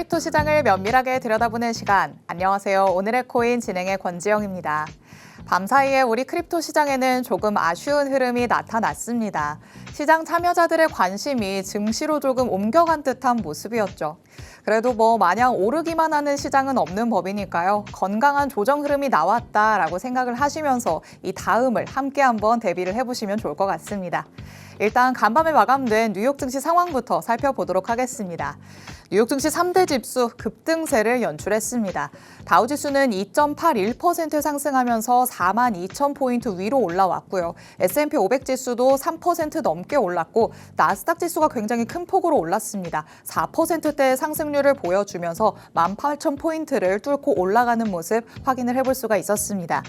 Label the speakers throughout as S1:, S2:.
S1: 크립토 시장을 면밀하게 들여다보는 시간. 안녕하세요. 오늘의 코인 진행의 권지영입니다. 밤사이에 우리 크립토 시장에는 조금 아쉬운 흐름이 나타났습니다. 시장 참여자들의 관심이 증시로 조금 옮겨간 듯한 모습이었죠. 그래도 마냥 오르기만 하는 시장은 없는 법이니까요. 건강한 조정 흐름이 나왔다라고 생각을 하시면서 이 다음을 함께 한번 대비를 해보시면 좋을 것 같습니다. 일단 간밤에 마감된 뉴욕 증시 상황부터 살펴보도록 하겠습니다. 뉴욕 증시 3대 지수 급등세를 연출했습니다. 다우지수는 2.81% 상승하면서 42,000포인트 위로 올라왔고요. S&P 500 지수도 3% 넘게 올랐고 나스닥 지수가 굉장히 큰 폭으로 올랐습니다. 4%대의 상승률을 보여주면서 18,000포인트를 뚫고 올라가는 모습 확인을 해볼 수가 있었습니다.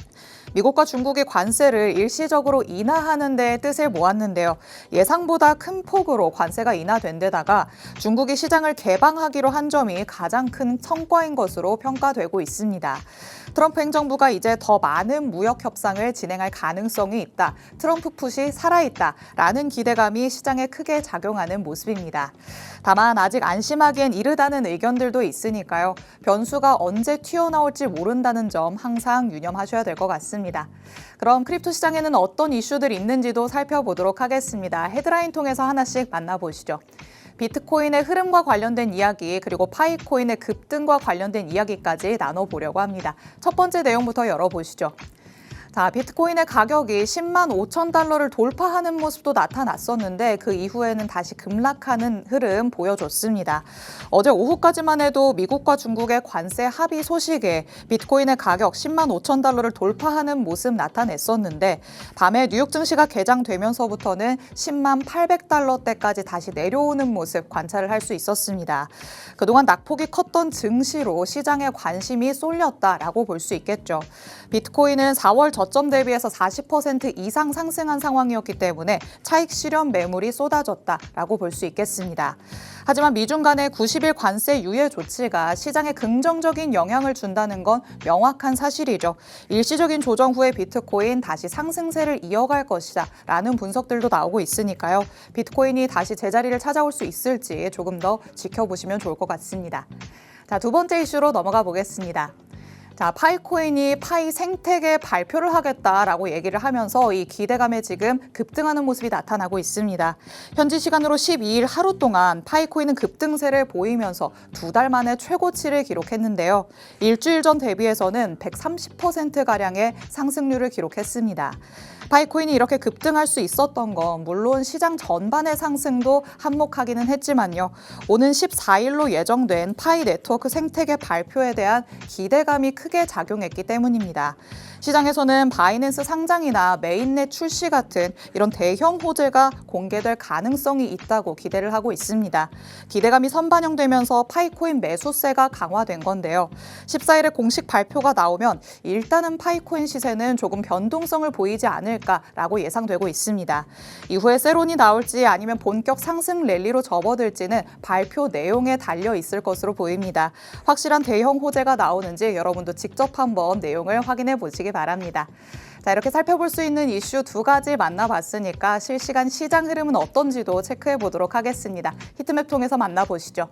S1: 미국과 중국이 관세를 일시적으로 인하하는 데 뜻을 모았는데요. 예상보다 큰 폭으로 관세가 인하된 데다가 중국이 시장을 개방하기로 한 점이 가장 큰 성과인 것으로 평가되고 있습니다. 트럼프 행정부가 이제 더 많은 무역 협상을 진행할 가능성이 있다. 트럼프 풋이 살아있다라는 기대감이 시장에 크게 작용하는 모습입니다. 다만 아직 안심하기엔 이르다는 의견들도 있으니까요. 변수가 언제 튀어나올지 모른다는 점 항상 유념하셔야 될 것 같습니다. 그럼 크립토 시장에는 어떤 이슈들이 있는지도 살펴보도록 하겠습니다. 헤드라인 통해서 하나씩 만나보시죠. 비트코인의 흐름과 관련된 이야기 그리고 파이코인의 급등과 관련된 이야기까지 나눠보려고 합니다. 첫 번째 내용부터 열어보시죠. 자, 비트코인의 가격이 10만 5천 달러를 돌파하는 모습도 나타났었는데 그 이후에는 다시 급락하는 흐름 보여줬습니다. 어제 오후까지만 해도 미국과 중국의 관세 합의 소식에 비트코인의 가격 10만 5천 달러를 돌파하는 모습 나타냈었는데 밤에 뉴욕 증시가 개장되면서부터는 10만 800달러대까지 다시 내려오는 모습 관찰을 할 수 있었습니다. 그동안 낙폭이 컸던 증시로 시장에 관심이 쏠렸다라고 볼 수 있겠죠. 비트코인은 4월 저점 대비해서 40% 이상 상승한 상황이었기 때문에 차익 실현 매물이 쏟아졌다라고 볼 수 있겠습니다. 하지만 미중 간의 90일 관세 유예 조치가 시장에 긍정적인 영향을 준다는 건 명확한 사실이죠. 일시적인 조정 후에 비트코인 다시 상승세를 이어갈 것이다 라는 분석들도 나오고 있으니까요. 비트코인이 다시 제자리를 찾아올 수 있을지 조금 더 지켜보시면 좋을 것 같습니다. 자, 두 번째 이슈로 넘어가 보겠습니다. 자, 파이코인이 파이 생태계 발표를 하겠다라고 얘기를 하면서 이 기대감에 지금 급등하는 모습이 나타나고 있습니다. 현지 시간으로 12일 하루 동안 파이코인은 급등세를 보이면서 두 달 만에 최고치를 기록했는데요. 일주일 전 대비해서는 130%가량의 상승률을 기록했습니다. 파이코인이 이렇게 급등할 수 있었던 건 물론 시장 전반의 상승도 한몫하기는 했지만요. 오는 14일로 예정된 파이 네트워크 생태계 발표에 대한 기대감이 크게 작용했기 때문입니다. 시장에서는 바이낸스 상장이나 메인넷 출시 같은 이런 대형 호재가 공개될 가능성이 있다고 기대를 하고 있습니다. 기대감이 선반영되면서 파이코인 매수세가 강화된 건데요. 14일에 공식 발표가 나오면 일단은 파이코인 시세는 조금 변동성을 보이지 않을까라고 예상되고 있습니다. 이후에 세론이 나올지 아니면 본격 상승 랠리로 접어들지는 발표 내용에 달려 있을 것으로 보입니다. 확실한 대형 호재가 나오는지 여러분도 직접 한번 내용을 확인해 보시기 바랍니다. 자, 이렇게 살펴볼 수 있는 이슈 두 가지 만나봤으니까 실시간 시장 흐름은 어떤지도 체크해 보도록 하겠습니다. 히트맵 통해서 만나보시죠.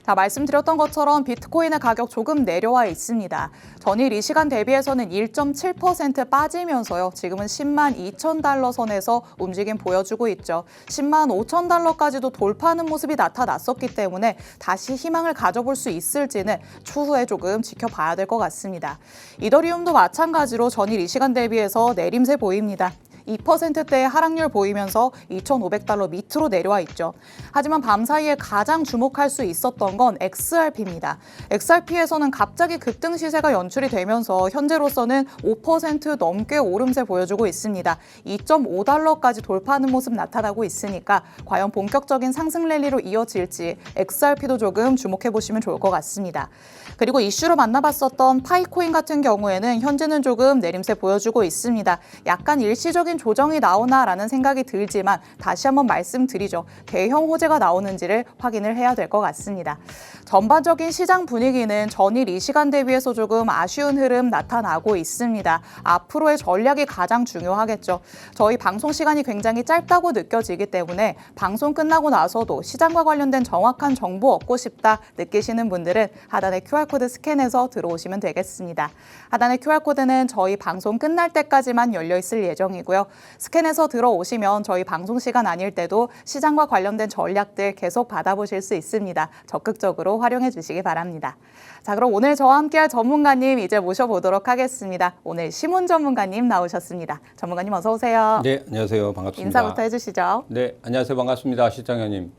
S1: 자, 말씀드렸던 것처럼 비트코인의 가격 조금 내려와 있습니다. 전일 이 시간 대비해서는 1.7% 빠지면서요. 지금은 10만 2천 달러 선에서 움직임 보여주고 있죠. 10만 5천 달러까지도 돌파하는 모습이 나타났었기 때문에 다시 희망을 가져볼 수 있을지는 추후에 조금 지켜봐야 될 것 같습니다. 이더리움도 마찬가지로 전일 이 시간 대비해서 내림세 보입니다. 2%대의 하락률 보이면서 2,500달러 밑으로 내려와 있죠. 하지만 밤사이에 가장 주목할 수 있었던 건 XRP입니다. XRP에서는 갑자기 급등 시세가 연출이 되면서 현재로서는 5% 넘게 오름세 보여주고 있습니다. 2.5달러까지 돌파하는 모습 나타나고 있으니까 과연 본격적인 상승 랠리로 이어질지 XRP도 조금 주목해 보시면 좋을 것 같습니다. 그리고 이슈로 만나봤었던 파이코인 같은 경우에는 현재는 조금 내림세 보여주고 있습니다. 약간 일시적인 구체적인 조정이 나오나라는 생각이 들지만 다시 한번 말씀드리죠. 대형 호재가 나오는지를 확인을 해야 될 것 같습니다. 전반적인 시장 분위기는 전일 이 시간 대비해서 조금 아쉬운 흐름 나타나고 있습니다. 앞으로의 전략이 가장 중요하겠죠. 저희 방송 시간이 굉장히 짧다고 느껴지기 때문에 방송 끝나고 나서도 시장과 관련된 정확한 정보 얻고 싶다 느끼시는 분들은 하단의 QR코드 스캔해서 들어오시면 되겠습니다. 하단의 QR코드는 저희 방송 끝날 때까지만 열려 있을 예정이고요. 스캔해서 들어오시면 저희 방송 시간 아닐 때도 시장과 관련된 전략들 계속 받아보실 수 있습니다. 적극적으로 활용해 주시기 바랍니다. 자, 그럼 오늘 저와 함께할 전문가님 이제 모셔보도록 하겠습니다. 오늘 시문 전문가님 나오셨습니다. 전문가님 어서 오세요.
S2: 네, 안녕하세요. 반갑습니다.
S1: 인사부터 해주시죠.
S2: 네, 안녕하세요. 반갑습니다. 실장님.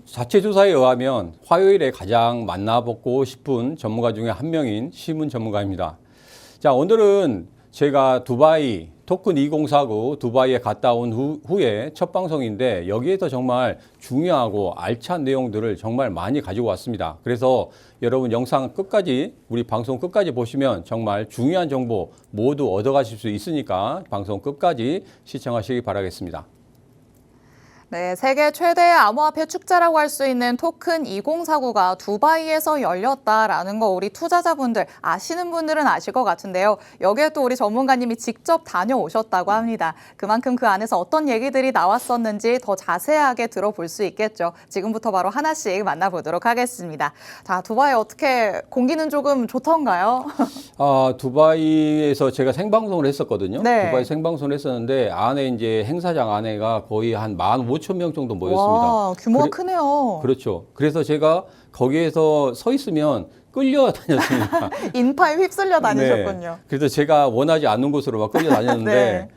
S2: 자체 조사에 의하면 화요일에 가장 만나보고 싶은 전문가 중에 한 명인 시문 전문가입니다. 자, 오늘은 제가 두바이 토큰 2049 두바이에 갔다 온 후에 첫 방송인데 여기에서 정말 중요하고 알찬 내용들을 정말 많이 가지고 왔습니다. 그래서 여러분 영상 끝까지 우리 방송 끝까지 보시면 정말 중요한 정보 모두 얻어가실 수 있으니까 방송 끝까지 시청하시기 바라겠습니다.
S1: 네, 세계 최대의 암호화폐 축제라고 할 수 있는 토큰 2049가 두바이에서 열렸다라는 거 우리 투자자분들 아시는 분들은 아실 것 같은데요. 여기에 또 우리 전문가님이 직접 다녀오셨다고 합니다. 그만큼 그 안에서 어떤 얘기들이 나왔었는지 더 자세하게 들어볼 수 있겠죠. 지금부터 바로 하나씩 만나보도록 하겠습니다. 자, 두바이 어떻게 공기는 조금 좋던가요?
S2: 두바이에서 제가 생방송을 했었거든요.
S1: 네.
S2: 두바이 생방송을 했었는데 안에 이제 행사장 안에가 거의 한 15,000명 정도 모였습니다.
S1: 와, 규모가 크네요.
S2: 그렇죠. 그래서 제가 거기에서 서 있으면 끌려다녔습니다.
S1: 인파에 휩쓸려 다니셨군요.
S2: 네. 그래서 제가 원하지 않는 곳으로 막 끌려다녔는데
S1: 네.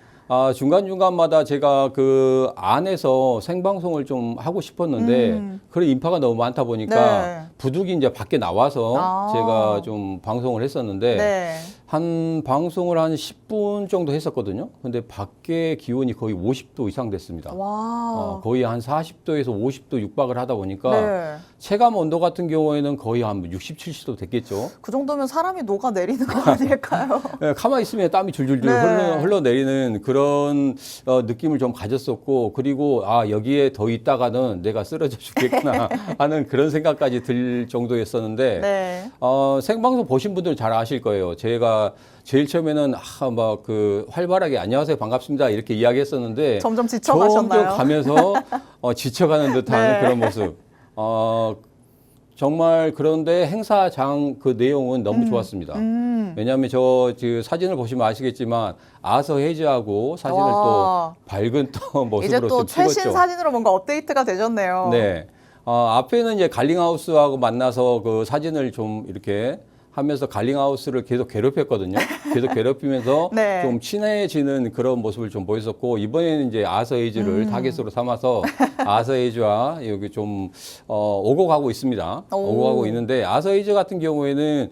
S2: 중간중간마다 제가 그 안에서 생방송을 좀 하고 싶었는데 그런 인파가 너무 많다 보니까
S1: 네.
S2: 부득이 이제 밖에 나와서 제가 좀 방송을 했었는데
S1: 네.
S2: 한 방송을 한 10분 정도 했었거든요. 근데 밖에 기온이 거의 50도 이상 됐습니다.
S1: 와.
S2: 거의 한 40도에서 50도 육박을 하다 보니까
S1: 네.
S2: 체감 온도 같은 경우에는 거의 한 60, 70도 됐겠죠.
S1: 그 정도면 사람이 녹아내리는 거 아닐까요?
S2: 네, 가만히 있으면 땀이 줄줄줄
S1: 네.
S2: 흘러내리는 그런 느낌을 좀 가졌었고, 그리고 여기에 더 있다가는 내가 쓰러져 죽겠구나 하는 그런 생각까지 들 정도였었는데
S1: 네.
S2: 생방송 보신 분들은 잘 아실 거예요. 제가 제일 처음에는 막 그 활발하게 안녕하세요 반갑습니다 이렇게 이야기했었는데
S1: 점점 지쳐가셨나요?
S2: 점점 가면서 지쳐가는 듯한
S1: 네.
S2: 그런 모습. 정말 그런데 행사장 그 내용은 너무 좋았습니다. 왜냐하면 그 사진을 보시면 아시겠지만 아서 헤이즈하고 사진을 또 밝은 또 모습으로
S1: 이제 또
S2: 좀 찍었죠.
S1: 최신 사진으로 뭔가 업데이트가 되셨네요.
S2: 네. 앞에는 이제 갈링하우스하고 만나서 그 사진을 좀 이렇게 하면서 갈링하우스를 계속 괴롭혔거든요. 계속 괴롭히면서
S1: 네.
S2: 좀 친해지는 그런 모습을 좀 보였었고, 이번에는 이제 아서 에이즈를 타겟으로 삼아서 아서 에이즈와 여기 좀 오고 가고 있습니다. 오고 가고 있는데 아서 에이즈 같은 경우에는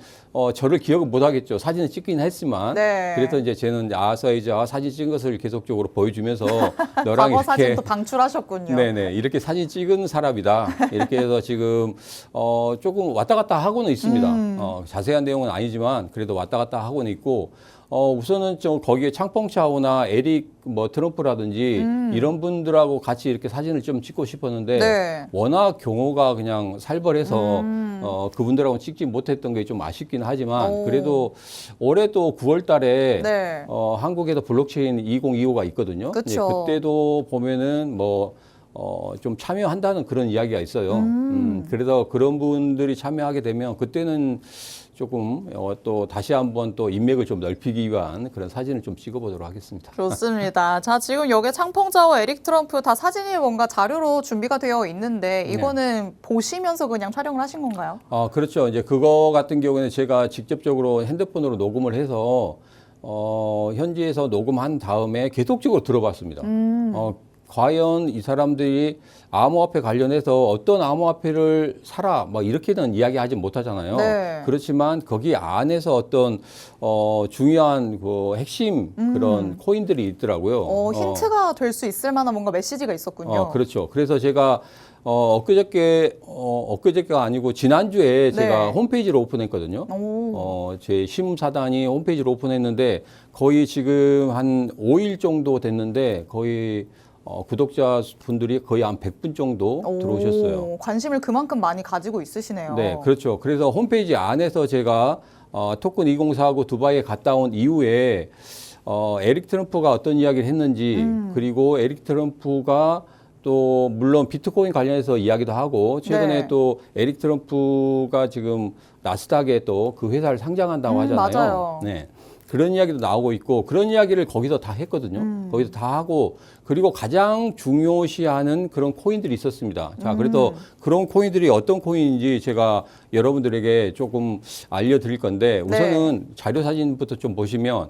S2: 저를 기억을 못 하겠죠. 사진을 찍긴 했지만.
S1: 네.
S2: 그래서 이제 저는 아서 에이즈와 사진 찍은 것을 계속적으로 보여주면서 너랑
S1: 과거
S2: 이렇게
S1: 사진도 방출하셨군요.
S2: 네네 이렇게 사진 찍은 사람이다 이렇게 해서 지금 조금 왔다 갔다 하고는 있습니다. 자세한 내용은 아니지만 그래도 왔다 갔다 하고는 있고 우선은 좀 거기에 창펑차오나 에릭 트럼프라든지 이런 분들하고 같이 이렇게 사진을 좀 찍고 싶었는데
S1: 네.
S2: 워낙 경호가 그냥 살벌해서 그분들하고 찍지 못했던 게 좀 아쉽긴 하지만 그래도 올해 또 9월 달에
S1: 네.
S2: 한국에도 블록체인 2025가 있거든요.
S1: 그쵸.
S2: 그때도 보면은 좀 참여한다는 그런 이야기가 있어요. 그래서 그런 분들이 참여하게 되면 그때는 조금 또 다시 한번 또 인맥을 좀 넓히기 위한 그런 사진을 좀 찍어보도록 하겠습니다.
S1: 좋습니다. 자, 지금 여기 창펑자오, 에릭 트럼프 다 사진이 뭔가 자료로 준비가 되어 있는데 이거는 보시면서 그냥 촬영을 하신 건가요?
S2: 그렇죠. 이제 그거 같은 경우에는 제가 직접적으로 핸드폰으로 녹음을 해서 현지에서 녹음한 다음에 계속적으로 들어봤습니다. 과연 이 사람들이 암호화폐 관련해서 어떤 암호화폐를 사라 뭐 이렇게는 이야기하지 못하잖아요.
S1: 네.
S2: 그렇지만 거기 안에서 어떤 중요한 그 핵심 그런 코인들이 있더라고요.
S1: 힌트가 될 수 있을 만한 뭔가 메시지가 있었군요.
S2: 그렇죠. 그래서 제가 엊그저께가 아니고 지난주에 제가
S1: 네.
S2: 홈페이지를 오픈했거든요. 제 시음사단이 홈페이지를 오픈했는데 거의 지금 한 5일 정도 됐는데 거의 구독자 분들이 거의 한 100분 정도 들어오셨어요.
S1: 관심을 그만큼 많이 가지고 있으시네요.
S2: 네, 그렇죠. 그래서 홈페이지 안에서 제가 토큰 2049 두바이에 갔다 온 이후에 에릭 트럼프가 어떤 이야기를 했는지 그리고 에릭 트럼프가 또 물론 비트코인 관련해서 이야기도 하고 최근에
S1: 네.
S2: 또 에릭 트럼프가 지금 나스닥에 또 그 회사를 상장한다고 하잖아요.
S1: 맞아요.
S2: 네. 그런 이야기도 나오고 있고 그런 이야기를 거기서 다 했거든요. 거기서 다 하고 그리고 가장 중요시하는 그런 코인들이 있었습니다. 자, 그래서 그런 코인들이 어떤 코인인지 제가 여러분들에게 조금 알려드릴 건데 우선은 자료 사진부터 좀 보시면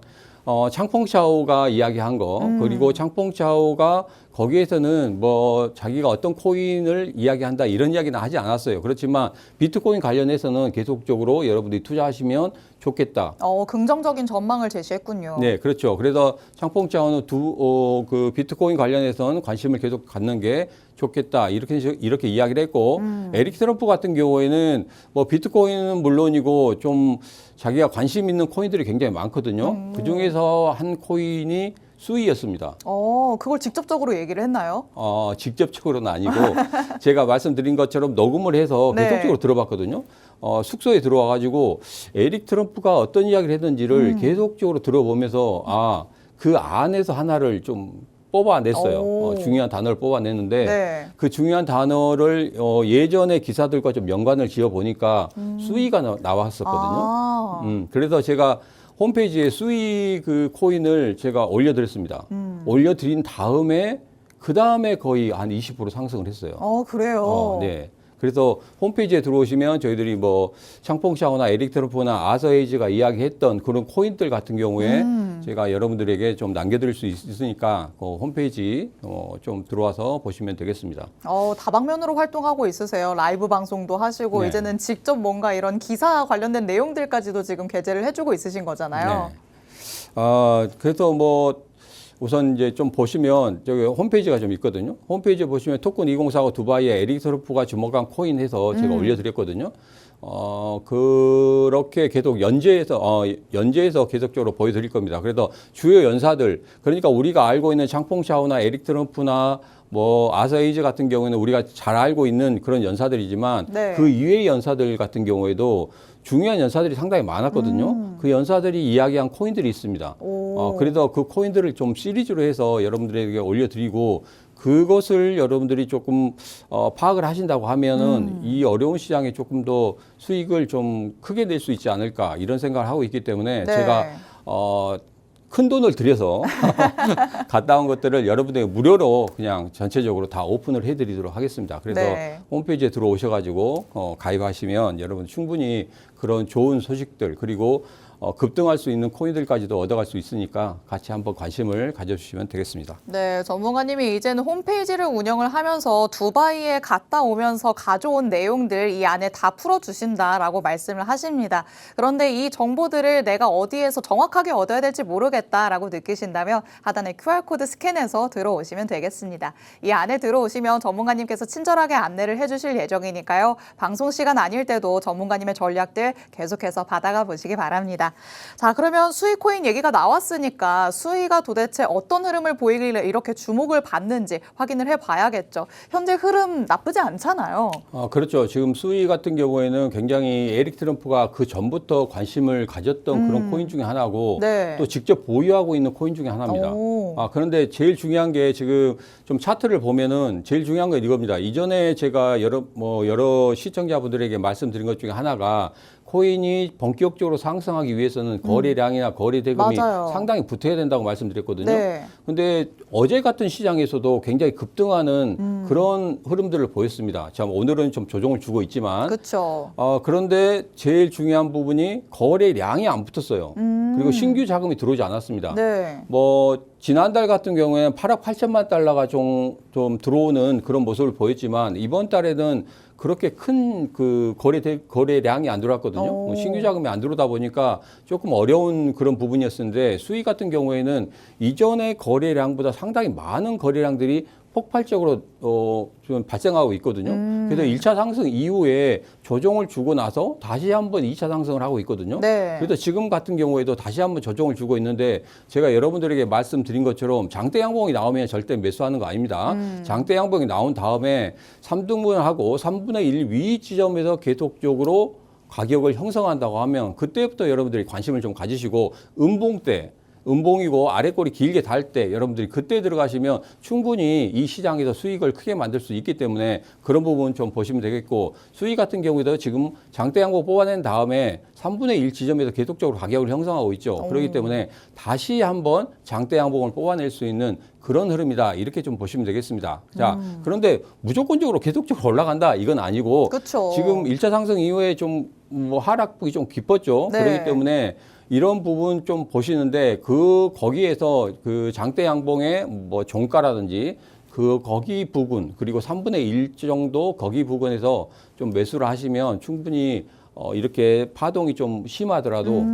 S2: 창펑샤오가 이야기한 거 그리고 창펑샤오가 거기에서는 뭐 자기가 어떤 코인을 이야기한다 이런 이야기는 하지 않았어요. 그렇지만 비트코인 관련해서는 계속적으로 여러분들이 투자하시면 좋겠다.
S1: 긍정적인 전망을 제시했군요.
S2: 네, 그렇죠. 그래서 창펑샤오는 그 비트코인 관련해서는 관심을 계속 갖는 게 좋겠다. 이렇게 이야기를 했고, 에릭 트럼프 같은 경우에는 뭐 비트코인은 물론이고 좀 자기가 관심 있는 코인들이 굉장히 많거든요. 그 중에서 한 코인이 수이였습니다.
S1: 그걸 직접적으로 얘기를 했나요?
S2: 직접적으로는 아니고 제가 말씀드린 것처럼 녹음을 해서
S1: 네.
S2: 계속적으로 들어봤거든요. 숙소에 들어와가지고 에릭 트럼프가 어떤 이야기를 했는지를 계속적으로 들어보면서 그 안에서 하나를 좀 뽑아냈어요. 중요한 단어를 뽑아냈는데
S1: 네.
S2: 그 중요한 단어를 예전의 기사들과 좀 연관을 지어 보니까 수위가 나왔었거든요. 그래서 제가 홈페이지에 수위 그 코인을 제가 올려드렸습니다. 올려드린 다음에 그 다음에 거의 한 20% 상승을 했어요.
S1: 그래요?
S2: 네. 그래서 홈페이지에 들어오시면 저희들이 뭐 창펑샤오나 에릭 트럼프나 아서에이즈가 이야기했던 그런 코인들 같은 경우에 제가 여러분들에게 좀 남겨드릴 수 있으니까 그 홈페이지 좀 들어와서 보시면 되겠습니다.
S1: 다방면으로 활동하고 있으세요. 라이브 방송도 하시고
S2: 네.
S1: 이제는 직접 뭔가 이런 기사 관련된 내용들까지도 지금 게재를 해주고 있으신 거잖아요.
S2: 네. 그래서 뭐 우선 이제 좀 보시면 저기 홈페이지가 좀 있거든요. 홈페이지에 보시면 토큰 2049 두바이에 에릭 트럼프가 주목한 코인 해서 제가 올려드렸거든요. 그렇게 계속 연재해서 계속적으로 보여드릴 겁니다. 그래서 주요 연사들, 그러니까 우리가 알고 있는 창펑샤오나 에릭 트럼프나 뭐 아서에이즈 같은 경우에는 우리가 잘 알고 있는 그런 연사들이지만
S1: 네.
S2: 그 이외의 연사들 같은 경우에도 중요한 연사들이 상당히 많았거든요. 그 연사들이 이야기한 코인들이 있습니다. 그래서 그 코인들을 좀 시리즈로 해서 여러분들에게 올려드리고 그것을 여러분들이 조금 파악을 하신다고 하면은 이 어려운 시장에 조금 더 수익을 좀 크게 낼 수 있지 않을까 이런 생각을 하고 있기 때문에
S1: 네.
S2: 제가 큰 돈을 들여서 갔다 온 것들을 여러분들에게 무료로 그냥 전체적으로 다 오픈을 해드리도록 하겠습니다. 그래서
S1: 네.
S2: 홈페이지에 들어오셔가지고 가입하시면 여러분 충분히 그런 좋은 소식들 그리고 급등할 수 있는 코인들까지도 얻어갈 수 있으니까 같이 한번 관심을 가져주시면 되겠습니다.
S1: 네, 전문가님이 이제는 홈페이지를 운영을 하면서 두바이에 갔다 오면서 가져온 내용들 이 안에 다 풀어주신다라고 말씀을 하십니다. 그런데 이 정보들을 내가 어디에서 정확하게 얻어야 될지 모르겠다라고 느끼신다면 하단에 QR코드 스캔해서 들어오시면 되겠습니다. 이 안에 들어오시면 전문가님께서 친절하게 안내를 해주실 예정이니까요. 방송 시간 아닐 때도 전문가님의 전략들 계속해서 받아가 보시기 바랍니다. 자, 그러면 수익 코인 얘기가 나왔으니까 수익가 도대체 어떤 흐름을 보이길래 이렇게 주목을 받는지 확인을 해봐야겠죠. 현재 흐름 나쁘지 않잖아요.
S2: 그렇죠. 지금 수위 같은 경우에는 굉장히 에릭 트럼프가 그 전부터 관심을 가졌던 그런 코인 중에 하나고
S1: 네.
S2: 또 직접 보유하고 있는 코인 중에 하나입니다. 그런데 제일 중요한 게 지금 좀 차트를 보면은 제일 중요한 건 이겁니다. 이전에 제가 여러 시청자분들에게 말씀드린 것 중에 하나가 코인이 본격적으로 상승하기 위해서는 거래량이나 거래 대금이
S1: 맞아요.
S2: 상당히 붙어야 된다고 말씀드렸거든요.
S1: 네.
S2: 근데 어제 같은 시장에서도 굉장히 급등하는 그런 흐름들을 보였습니다. 참 오늘은 좀 조정을 주고 있지만
S1: 그렇죠.
S2: 그런데 제일 중요한 부분이 거래량이 안 붙었어요. 그리고 신규 자금이 들어오지 않았습니다.
S1: 네.
S2: 뭐 지난달 같은 경우에는 8억 8천만 달러가 좀 들어오는 그런 모습을 보였지만 이번 달에는 그렇게 큰 그 거래량이 안 들어왔거든요.
S1: 오.
S2: 신규 자금이 안 들어오다 보니까 조금 어려운 그런 부분이었는데 수익 같은 경우에는 이전의 거래량보다 상당히 많은 거래량들이 폭발적으로 좀 발생하고 있거든요. 그래서 1차 상승 이후에 조정을 주고 나서 다시 한번 2차 상승을 하고 있거든요.
S1: 네.
S2: 그래서 지금 같은 경우에도 다시 한번 조정을 주고 있는데 제가 여러분들에게 말씀드린 것처럼 장대 양봉이 나오면 절대 매수하는 거 아닙니다. 장대 양봉이 나온 다음에 3등분을 하고 3분의 1 위 지점에서 계속적으로 가격을 형성한다고 하면 그때부터 여러분들이 관심을 좀 가지시고 음봉 때 음봉이고 아래꼬리 길게 달 때 여러분들이 그때 들어가시면 충분히 이 시장에서 수익을 크게 만들 수 있기 때문에 그런 부분 좀 보시면 되겠고 수익 같은 경우에도 지금 장대 양봉 뽑아낸 다음에 3분의 1 지점에서 계속적으로 가격을 형성하고 있죠. 그렇기 때문에 다시 한번 장대 양봉을 뽑아낼 수 있는 그런 흐름이다. 이렇게 좀 보시면 되겠습니다. 자, 그런데 무조건적으로 계속적으로 올라간다. 이건 아니고
S1: 그쵸.
S2: 지금 1차 상승 이후에 좀 뭐 하락폭이 좀 깊었죠.
S1: 네.
S2: 그렇기 때문에 이런 부분 좀 보시는데 거기에서 그 장대 양봉의 뭐 종가라든지 거기 부분 그리고 3분의 1 정도 거기 부분에서 좀 매수를 하시면 충분히 이렇게 파동이 좀 심하더라도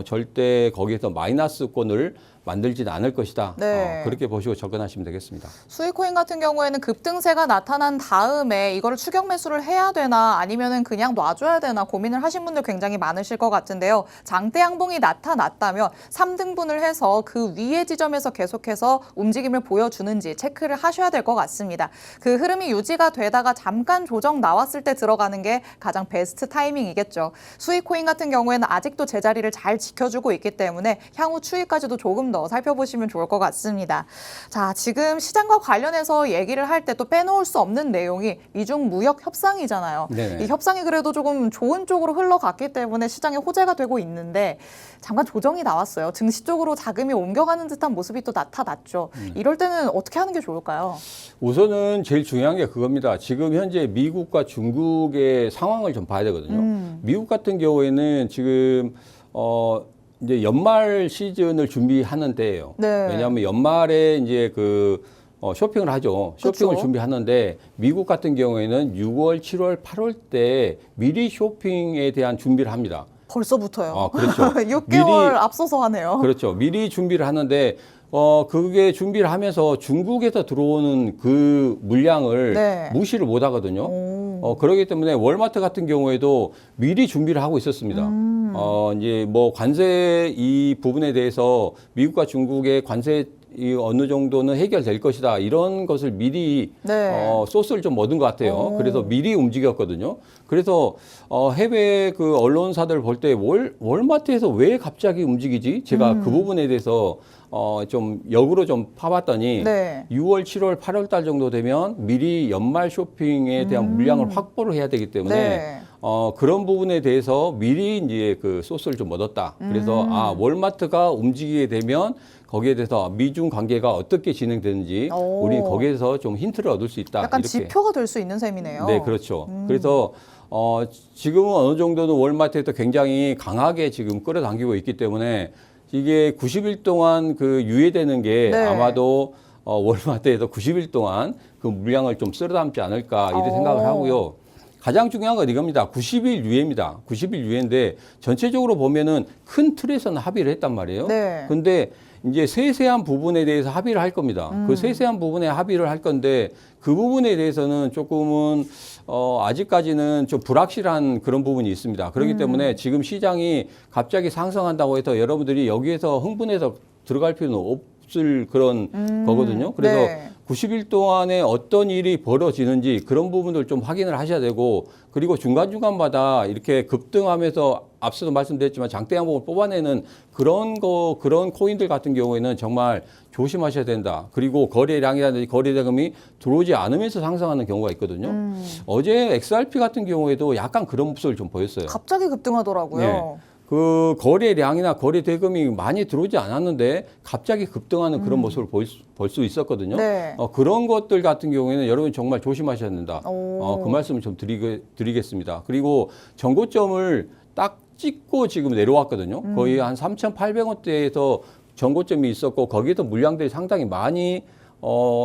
S2: 절대 거기에서 마이너스권을 만들지는 않을 것이다.
S1: 네.
S2: 그렇게 보시고 접근하시면 되겠습니다.
S1: 수익코인 같은 경우에는 급등세가 나타난 다음에 이거를 추격 매수를 해야 되나 아니면은 그냥 놔줘야 되나 고민을 하신 분들 굉장히 많으실 것 같은데요. 장대 양봉이 나타났다면 3등분을 해서 그 위의 지점에서 계속해서 움직임을 보여주는지 체크를 하셔야 될 것 같습니다. 그 흐름이 유지가 되다가 잠깐 조정 나왔을 때 들어가는 게 가장 베스트 타이밍이겠죠. 수익코인 같은 경우에는 아직도 제자리를 잘 지켜주고 있기 때문에 향후 추이까지도 조금 더 살펴보시면 좋을 것 같습니다. 자, 지금 시장과 관련해서 얘기를 할 때 또 빼놓을 수 없는 내용이 미중 무역 협상이잖아요.
S2: 네네.
S1: 이 협상이 그래도 조금 좋은 쪽으로 흘러갔기 때문에 시장에 호재가 되고 있는데 잠깐 조정이 나왔어요. 증시 쪽으로 자금이 옮겨가는 듯한 모습이 또 나타났죠. 이럴 때는 어떻게 하는 게 좋을까요?
S2: 우선은 제일 중요한 게 그겁니다. 지금 현재 미국과 중국의 상황을 좀 봐야 되거든요. 미국 같은 경우에는 지금 이제 연말 시즌을 준비하는 때예요.
S1: 네.
S2: 왜냐하면 연말에 이제 쇼핑을 하죠. 쇼핑을
S1: 그쵸.
S2: 준비하는데 미국 같은 경우에는 6월, 7월, 8월 때 미리 쇼핑에 대한 준비를 합니다.
S1: 벌써부터요.
S2: 그렇죠.
S1: 6개월
S2: 미리
S1: 앞서서 하네요.
S2: 그렇죠. 미리 준비를 하는데 그게 준비를 하면서 중국에서 들어오는 그 물량을
S1: 네.
S2: 무시를 못 하거든요.
S1: 오.
S2: 그렇기 때문에 월마트 같은 경우에도 미리 준비를 하고 있었습니다. 이제 뭐 관세 이 부분에 대해서 미국과 중국의 관세 이 어느 정도는 해결될 것이다. 이런 것을 미리
S1: 네.
S2: 소스를 좀 얻은 것 같아요.
S1: 오.
S2: 그래서 미리 움직였거든요. 그래서 해외 그 언론사들 볼 때 월마트에서 왜 갑자기 움직이지? 제가 그 부분에 대해서 좀 역으로 좀 파봤더니
S1: 네.
S2: 6월, 7월, 8월 달 정도 되면 미리 연말 쇼핑에 대한 물량을 확보를 해야 되기 때문에
S1: 네.
S2: 그런 부분에 대해서 미리 이제 그 소스를 좀 얻었다. 그래서 월마트가 움직이게 되면 거기에 대해서 미중 관계가 어떻게 진행되는지
S1: 오.
S2: 우리 거기에서 좀 힌트를 얻을 수 있다.
S1: 약간
S2: 이렇게.
S1: 지표가 될 수 있는 셈이네요.
S2: 네, 그렇죠. 그래서 지금은 어느 정도는 월마트에서 굉장히 강하게 지금 끌어당기고 있기 때문에 이게 90일 동안 그 유예되는 게
S1: 네.
S2: 아마도 월마트에서 90일 동안 그 물량을 좀 쓸어 담지 않을까 이런
S1: 오.
S2: 생각을 하고요. 가장 중요한 건 이겁니다. 90일 유예입니다. 90일 유예인데 전체적으로 보면은 큰 틀에서는 합의를 했단 말이에요.
S1: 네.
S2: 근데 이제 세세한 부분에 대해서 합의를 할 겁니다. 그 세세한 부분에 합의를 할 건데 그 부분에 대해서는 조금은 아직까지는 좀 불확실한 그런 부분이 있습니다. 그렇기 때문에 지금 시장이 갑자기 상승한다고 해서 여러분들이 여기에서 흥분해서 들어갈 필요는 없을 그런 거거든요. 그래서
S1: 네.
S2: 90일 동안에 어떤 일이 벌어지는지 그런 부분들 좀 확인을 하셔야 되고 그리고 중간중간마다 이렇게 급등하면서 앞서도 말씀드렸지만 장대 양봉을 뽑아내는 그런 코인들 같은 경우에는 정말 조심하셔야 된다. 그리고 거래량이라든지 거래대금이 들어오지 않으면서 상승하는 경우가 있거든요. 어제 XRP 같은 경우에도 약간 그런 모습을 좀 보였어요.
S1: 갑자기 급등하더라고요.
S2: 네. 그 거래량이나 거래 대금이 많이 들어오지 않았는데 갑자기 급등하는 그런 모습을 볼 수 있었거든요.
S1: 네.
S2: 그런 것들 같은 경우에는 여러분 정말 조심하셔야 된다.
S1: 오.
S2: 그 말씀을 좀 드리겠습니다. 그리고 정고점을 딱 찍고 지금 내려왔거든요. 거의 한 3,800원대에서 전고점이 있었고 거기에도 물량들이 상당히 많이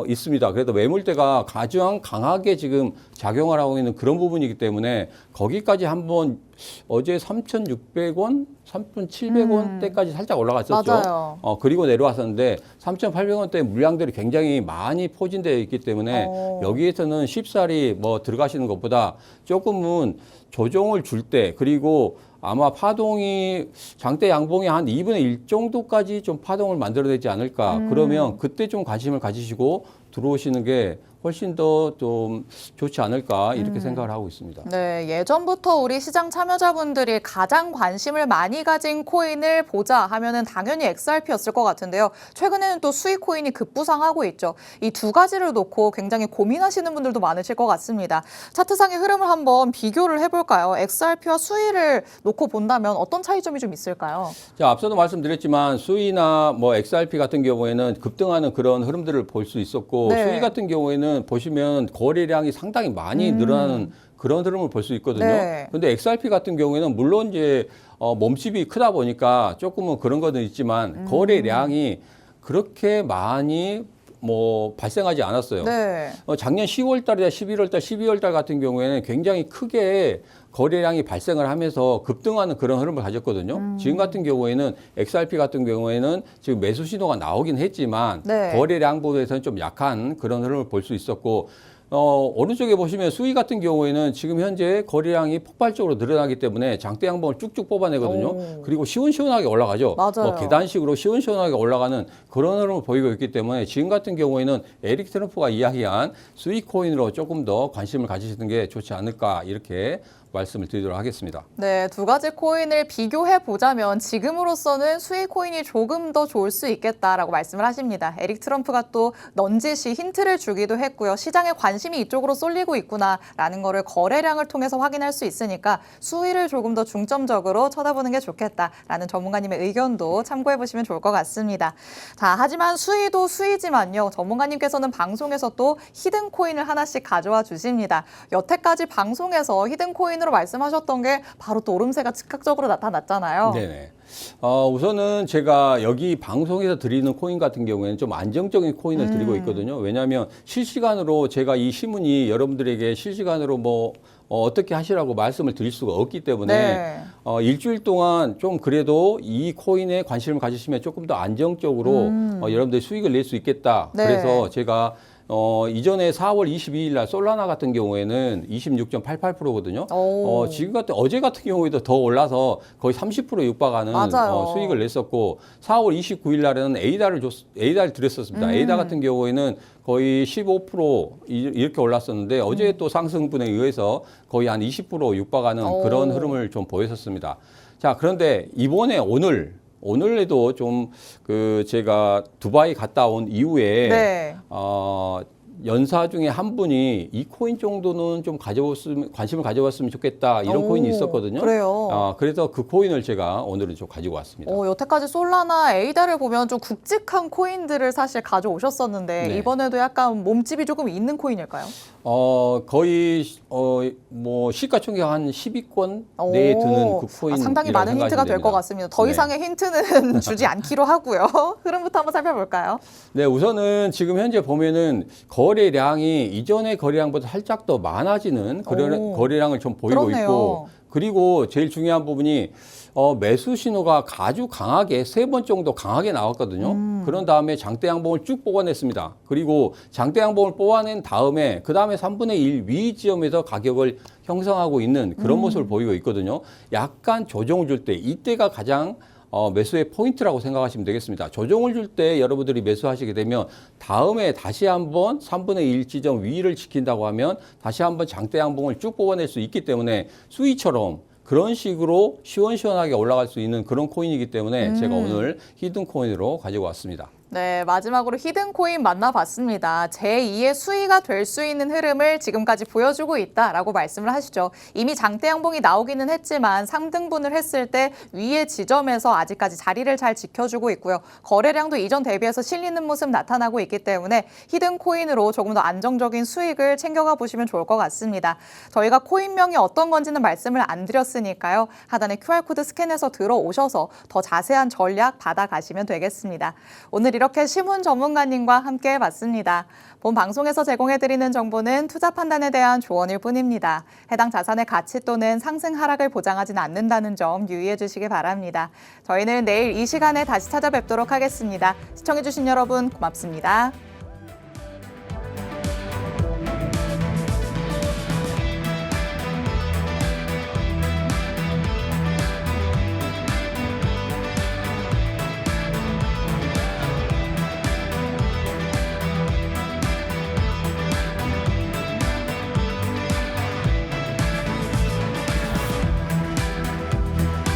S2: 있습니다. 그래도 매물대가 가장 강하게 지금 작용을 하고 있는 그런 부분이기 때문에 거기까지 한번 어제 3,600원, 3,700원대까지 살짝 올라갔었죠.
S1: 맞아요.
S2: 그리고 내려왔었는데 3,800원대 물량들이 굉장히 많이 포진되어 있기 때문에 여기에서는 쉽사리 뭐 들어가시는 것보다 조금은 조정을 줄 때 그리고 아마 파동이 장대 양봉이 한 2분의 1 정도까지 좀 파동을 만들어내지 않을까. 그러면 그때 좀 관심을 가지시고 들어오시는 게 훨씬 더 좀 좋지 않을까 이렇게 생각을 하고 있습니다.
S1: 네, 예전부터 우리 시장 참여자분들이 가장 관심을 많이 가진 코인을 보자 하면은 당연히 XRP였을 것 같은데요. 최근에는 또 수익 코인이 급부상하고 있죠. 이 두 가지를 놓고 굉장히 고민하시는 분들도 많으실 것 같습니다. 차트상의 흐름을 한번 비교를 해볼까요? XRP와 수익을 놓고 본다면 어떤 차이점이 좀 있을까요?
S2: 자, 앞서도 말씀드렸지만 수위나 뭐 XRP 같은 경우에는 급등하는 그런 흐름들을 볼 수 있었고
S1: 네.
S2: 수위 같은 경우에는 보시면 거래량이 상당히 많이 늘어나는 그런 흐름을 볼 수 있거든요.
S1: 네.
S2: 근데 XRP 같은 경우에는 물론 이제 몸집이 크다 보니까 조금은 그런 거는 있지만 거래량이 그렇게 많이 뭐 발생하지 않았어요.
S1: 네.
S2: 작년 10월 달이나 11월 달, 12월 달 같은 경우에는 굉장히 크게 거래량이 발생을 하면서 급등하는 그런 흐름을 가졌거든요. 지금 같은 경우에는 XRP 같은 경우에는 지금 매수 신호가 나오긴 했지만
S1: 네.
S2: 거래량 부분에서는 좀 약한 그런 흐름을 볼 수 있었고 오른쪽에 보시면 수위 같은 경우에는 지금 현재 거래량이 폭발적으로 늘어나기 때문에 장대 양봉을 쭉쭉 뽑아내거든요. 그리고 시원시원하게 올라가죠.
S1: 맞아요.
S2: 계단식으로 시원시원하게 올라가는 그런 흐름을 보이고 있기 때문에 지금 같은 경우에는 에릭 트럼프가 이야기한 수익 코인으로 조금 더 관심을 가지시는 게 좋지 않을까 이렇게 말씀을 드리도록 하겠습니다.
S1: 네, 두 가지 코인을 비교해 보자면 지금으로서는 수익 코인이 조금 더 좋을 수 있겠다라고 말씀을 하십니다. 에릭 트럼프가 또 넌지시 힌트를 주기도 했고요. 시장의 관심이 이쪽으로 쏠리고 있구나라는 거를 거래량을 통해서 확인할 수 있으니까 수위를 조금 더 중점적으로 쳐다보는 게 좋겠다라는 전문가님의 의견도 참고해 보시면 좋을 것 같습니다. 자, 하지만 수위도 수위지만요. 전문가님께서는 방송에서 또 히든 코인을 하나씩 가져와 주십니다. 여태까지 방송에서 히든 코인 으로 말씀하셨던 게 바로 또 오름세가 즉각적으로 나타났잖아요.
S2: 네네. 우선은 제가 여기 방송에서 드리는 코인 같은 경우에는 좀 안정적인 코인을 드리고 있거든요. 왜냐하면 실시간으로 제가 이 신문이 여러분들에게 실시간으로 뭐 어떻게 하시라고 말씀을 드릴 수가 없기 때문에
S1: 네.
S2: 일주일 동안 좀 그래도 이 코인에 관심을 가지시면 조금 더 안정적으로 여러분들이 수익을 낼 수 있겠다.
S1: 네.
S2: 그래서 제가 이전에 4월 22일 날 솔라나 같은 경우에는 26.88%거든요. 지금 어제 같은 경우에도 더 올라서 거의 30% 육박하는 수익을 냈었고 4월 29일 날에는 에이다를 드렸었습니다. 에이다 같은 경우에는 거의 15% 이렇게 올랐었는데 어제 또 상승분에 의해서 거의 한 20% 육박하는 그런 흐름을 좀 보였었습니다. 자, 그런데 이번에 오늘에도 좀 제가 두바이 갔다 온 이후에
S1: 네.
S2: 연사 중에 한 분이 이 코인 정도는 좀 관심을 가져봤으면 좋겠다 이런 코인이 있었거든요.
S1: 그래요.
S2: 그래서 그 코인을 제가 오늘은 좀 가지고 왔습니다.
S1: 여태까지 솔라나 에이다를 보면 좀 굵직한 코인들을 사실 가져오셨었는데
S2: 네.
S1: 이번에도 약간 몸집이 조금 있는 코인일까요?
S2: 거의 뭐 시가총액 한 10위권 내에 드는 그 코인
S1: 상당히 많은 힌트가 될 것 같습니다. 더 이상의 힌트는 주지 않기로 하고요. 흐름부터 한번 살펴볼까요?
S2: 네, 우선은 지금 현재 보면은 거래량이 이전의 거래량보다 살짝 더 많아지는 그런 거래량을 좀 보이고
S1: 그렇네요.
S2: 있고 그리고 제일 중요한 부분이 매수 신호가 아주 강하게 3번 정도 강하게 나왔거든요. 그런 다음에 장대 양봉을 쭉 뽑아냈습니다. 그리고 장대 양봉을 뽑아낸 다음에 그 다음에 3분의 1 위 지점에서 가격을 형성하고 있는 그런 모습을 보이고 있거든요. 약간 조정을 줄 때 이때가 가장 매수의 포인트라고 생각하시면 되겠습니다. 조정을 줄 때 여러분들이 매수하시게 되면 다음에 다시 한번 3분의 1 지점 위를 지킨다고 하면 다시 한번 장대 양봉을 쭉 뽑아낼 수 있기 때문에 수위처럼 그런 식으로 시원시원하게 올라갈 수 있는 그런 코인이기 때문에 제가 오늘 히든 코인으로 가지고 왔습니다.
S1: 네, 마지막으로 히든코인 만나봤습니다. 제2의 수위가 될 수 있는 흐름을 지금까지 보여주고 있다라고 말씀을 하시죠. 이미 장대 양봉이 나오기는 했지만 3등분을 했을 때 위의 지점에서 아직까지 자리를 잘 지켜주고 있고요. 거래량도 이전 대비해서 실리는 모습 나타나고 있기 때문에 히든코인으로 조금 더 안정적인 수익을 챙겨가 보시면 좋을 것 같습니다. 저희가 코인명이 어떤 건지는 말씀을 안 드렸으니까요. 하단에 QR코드 스캔해서 들어오셔서 더 자세한 전략 받아가시면 되겠습니다. 오늘 이렇게 시문 전문가님과 함께 해봤습니다. 본 방송에서 제공해드리는 정보는 투자 판단에 대한 조언일 뿐입니다. 해당 자산의 가치 또는 상승 하락을 보장하진 않는다는 점 유의해 주시기 바랍니다. 저희는 내일 이 시간에 다시 찾아뵙도록 하겠습니다. 시청해주신 여러분 고맙습니다.